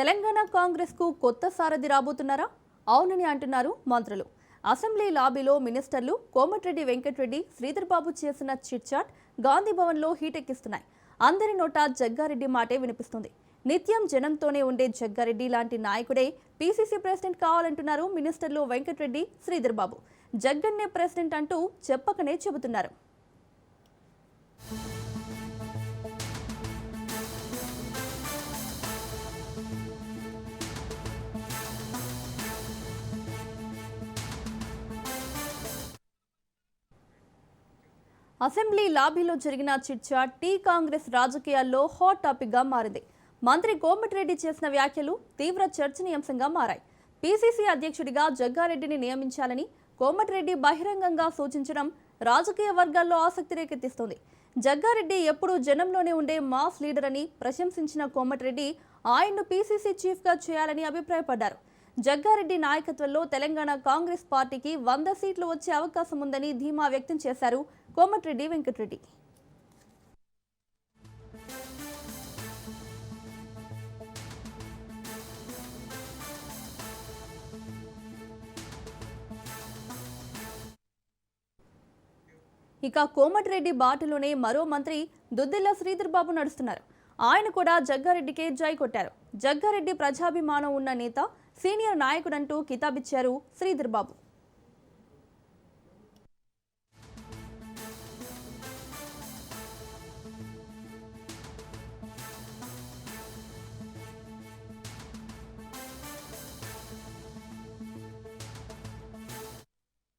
తెలంగాణ కాంగ్రెస్ కు కొత్త సారథి రాబోతున్నారా? అవునని అంటున్నారు మంత్రులు. అసెంబ్లీ లాబీలో మినిస్టర్లు కోమటిరెడ్డి వెంకటరెడ్డి, శ్రీధర్ బాబు చేసిన చిట్ చాట్ గాంధీ భవన్లో హీటెక్కిస్తున్నాయి. అందరి నోట జగ్గారెడ్డి మాటే వినిపిస్తుంది. నిత్యం జనంతోనే ఉండే జగ్గారెడ్డి లాంటి నాయకుడే పీసీసీ ప్రెసిడెంట్ కావాలంటున్నారు మినిస్టర్లు వెంకటరెడ్డి, శ్రీధర్ బాబు. జగ్గన్నే ప్రెసిడెంట్ అంటూ చెప్పకనే చెబుతున్నారు. అసెంబ్లీ లాబీలో జరిగిన చిట్ చాట్ టీ కాంగ్రెస్ రాజకీయాల్లో హాట్ టాపిక్ గా మారింది. మంత్రి కోమటిరెడ్డి చేసిన వ్యాఖ్యలు తీవ్ర చర్చనీయాంశంగా మారాయి. పీసీసీ అధ్యక్షుడిగా జగ్గారెడ్డిని నియమించాలని కోమటిరెడ్డి బహిరంగంగా సూచించడం రాజకీయ వర్గాల్లో ఆసక్తి రేకెత్తిస్తోంది. జగ్గారెడ్డి ఎప్పుడూ జనంలోనే ఉండే మాస్ లీడర్ అని ప్రశంసించిన కోమటిరెడ్డి ఆయన్ను పీసీసీ చీఫ్ గా చేయాలని అభిప్రాయపడ్డారు. జగ్గారెడ్డి నాయకత్వంలో తెలంగాణ కాంగ్రెస్ పార్టీకి 100 సీట్లు వచ్చే అవకాశం ఉందని ధీమా వ్యక్తం చేశారు కోమటిరెడ్డి వెంకటరెడ్డి. ఇక కోమటిరెడ్డి బాటలోనే మరో మంత్రి దుద్దిల్ల శ్రీధర్ బాబు నడుస్తున్నారు. ఆయన కూడా జగ్గారెడ్డికే జై కొట్టారు. జగ్గారెడ్డి ప్రజాభిమానం ఉన్న నేత, సీనియర్ నాయకుడంటూ కితాబిచ్చారు శ్రీధర్ బాబు.